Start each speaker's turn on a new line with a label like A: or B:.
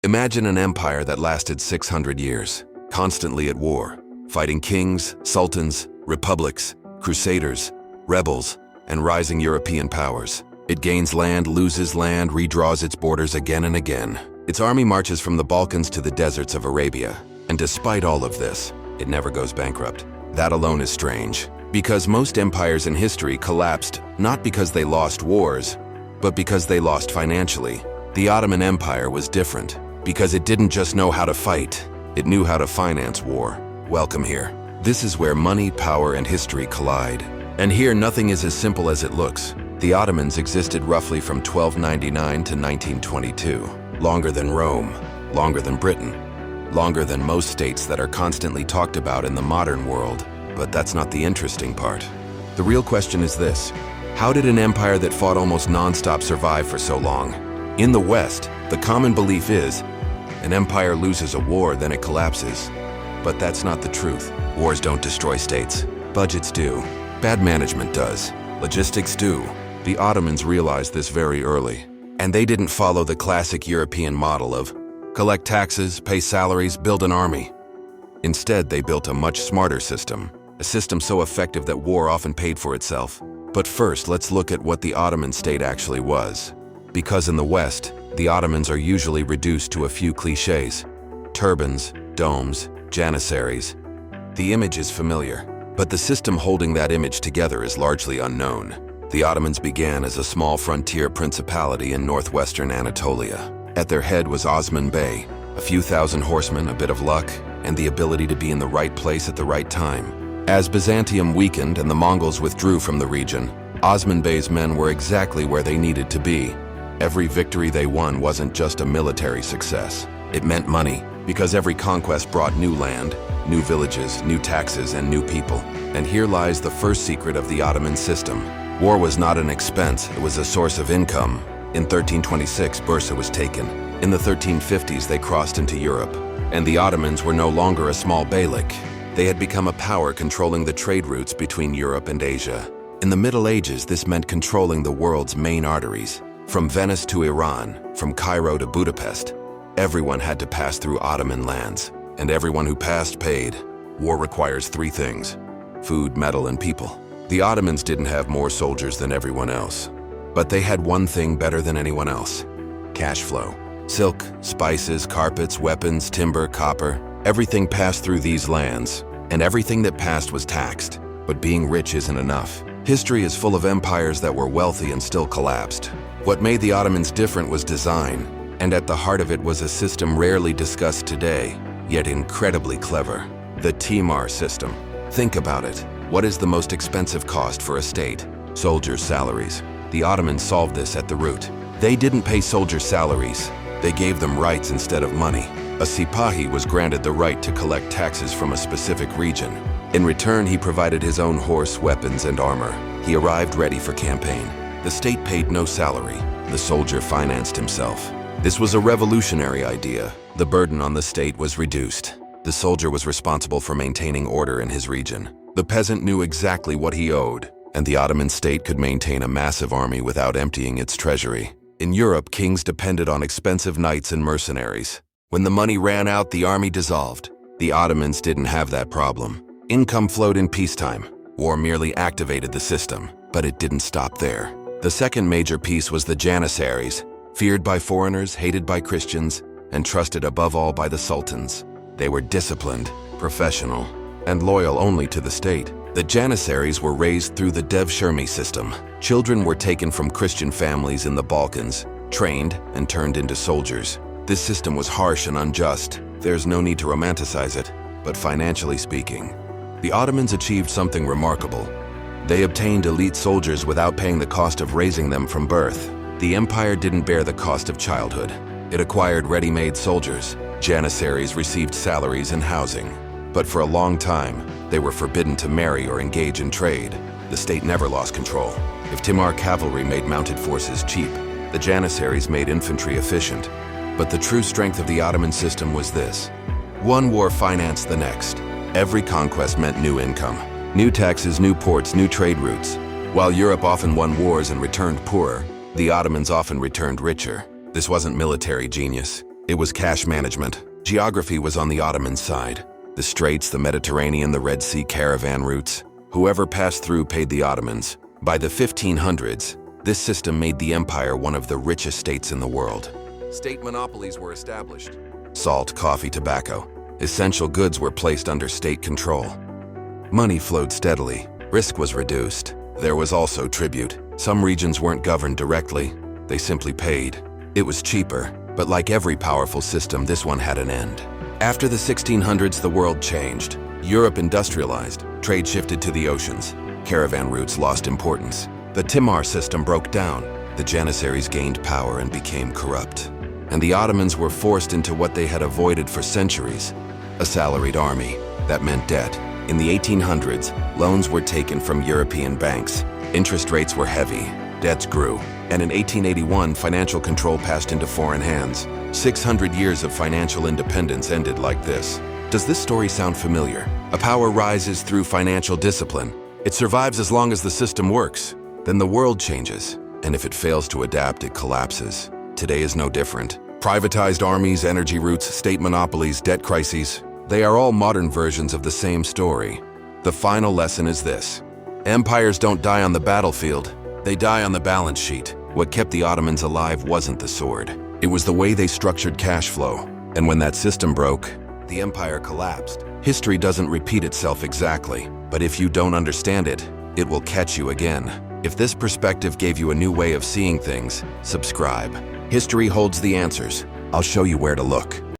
A: Imagine an empire that lasted 600 years, constantly at war, fighting kings, sultans, republics, crusaders, rebels, and rising European powers. It gains land, loses land, redraws its borders again and again. Its army marches from the Balkans to the deserts of Arabia. And despite all of this, it never goes bankrupt. That alone is strange, because most empires in history collapsed not because they lost wars, but because they lost financially. The Ottoman Empire was different, because it didn't just know how to fight, it knew how to finance war. Welcome here. This is where money, power, and history collide. And here nothing is as simple as it looks. The Ottomans existed roughly from 1299 to 1922. Longer than Rome, longer than Britain, longer than most states that are constantly talked about in the modern world. But that's not the interesting part. The real question is this: how did an empire that fought almost non-stop survive for so long? In the West, the common belief is, an empire loses a war, then it collapses. But that's not the truth. Wars don't destroy states. Budgets do. Bad management does. Logistics do. The Ottomans realized this very early. And they didn't follow the classic European model of collect taxes, pay salaries, build an army. Instead, they built a much smarter system, a system so effective that war often paid for itself. But first, let's look at what the Ottoman state actually was. Because in the West, the Ottomans are usually reduced to a few cliches: turbans, domes, Janissaries. The image is familiar, but the system holding that image together is largely unknown. The Ottomans began as a small frontier principality in northwestern Anatolia. At their head was Osman Bey, a few thousand horsemen, a bit of luck, and the ability to be in the right place at the right time. As Byzantium weakened and the Mongols withdrew from the region, Osman Bey's men were exactly where they needed to be. Every victory they won wasn't just a military success. It meant money, because every conquest brought new land, new villages, new taxes, and new people. And here lies the first secret of the Ottoman system. War was not an expense, it was a source of income. In 1326, Bursa was taken. In the 1350s, they crossed into Europe. And the Ottomans were no longer a small beylik. They had become a power controlling the trade routes between Europe and Asia. In the Middle Ages, this meant controlling the world's main arteries. From Venice to Iran, from Cairo to Budapest, everyone had to pass through Ottoman lands. And everyone who passed paid. War requires three things: food, metal, and people. The Ottomans didn't have more soldiers than everyone else. But they had one thing better than anyone else: cash flow. Silk, spices, carpets, weapons, timber, copper, everything passed through these lands, and everything that passed was taxed. But being rich isn't enough. History is full of empires that were wealthy and still collapsed. What made the Ottomans different was design, and at the heart of it was a system rarely discussed today, yet incredibly clever: the Timar system. Think about it. What is the most expensive cost for a state? Soldiers' salaries. The Ottomans solved this at the root. They didn't pay soldiers' salaries. They gave them rights instead of money. A sipahi was granted the right to collect taxes from a specific region. In return, he provided his own horse, weapons, and armor. He arrived ready for campaign. The state paid no salary. The soldier financed himself. This was a revolutionary idea. The burden on the state was reduced. The soldier was responsible for maintaining order in his region. The peasant knew exactly what he owed, and the Ottoman state could maintain a massive army without emptying its treasury. In Europe, kings depended on expensive knights and mercenaries. When the money ran out, the army dissolved. The Ottomans didn't have that problem. Income flowed in peacetime. War merely activated the system, but it didn't stop there. The second major piece was the Janissaries, feared by foreigners, hated by Christians, and trusted above all by the sultans. They were disciplined, professional, and loyal only to the state. The Janissaries were raised through the Devshirme system. Children were taken from Christian families in the Balkans, trained, and turned into soldiers. This system was harsh and unjust. There's no need to romanticize it, but financially speaking, the Ottomans achieved something remarkable. They obtained elite soldiers without paying the cost of raising them from birth. The empire didn't bear the cost of childhood. It acquired ready-made soldiers. Janissaries received salaries and housing. But for a long time, they were forbidden to marry or engage in trade. The state never lost control. If Timar cavalry made mounted forces cheap, the Janissaries made infantry efficient. But the true strength of the Ottoman system was this: one war financed the next. Every conquest meant new income, new taxes, new ports, new trade routes. While Europe often won wars and returned poorer, the Ottomans often returned richer. This wasn't military genius. It was cash management. Geography was on the Ottoman side. The Straits, the Mediterranean, the Red Sea caravan routes. Whoever passed through paid the Ottomans. By the 1500s, this system made the empire one of the richest states in the world. State monopolies were established. Salt, coffee, tobacco. Essential goods were placed under state control. Money flowed steadily. Risk was reduced. There was also tribute. Some regions weren't governed directly. They simply paid. It was cheaper, but like every powerful system, this one had an end. After the 1600s, the world changed. Europe industrialized. Trade shifted to the oceans. Caravan routes lost importance. The Timar system broke down. The Janissaries gained power and became corrupt. And the Ottomans were forced into what they had avoided for centuries, a salaried army. That meant debt. In the 1800s, loans were taken from European banks. Interest rates were heavy. Debts grew. And in 1881, financial control passed into foreign hands. 600 years of financial independence ended like this. Does this story sound familiar? A power rises through financial discipline. It survives as long as the system works. Then the world changes. And if it fails to adapt, it collapses. Today is no different. Privatized armies, energy routes, state monopolies, debt crises. They are all modern versions of the same story. The final lesson is this. Empires don't die on the battlefield. They die on the balance sheet. What kept the Ottomans alive wasn't the sword. It was the way they structured cash flow. And when that system broke, the empire collapsed. History doesn't repeat itself exactly, but if you don't understand it, it will catch you again. If this perspective gave you a new way of seeing things, subscribe. History holds the answers. I'll show you where to look.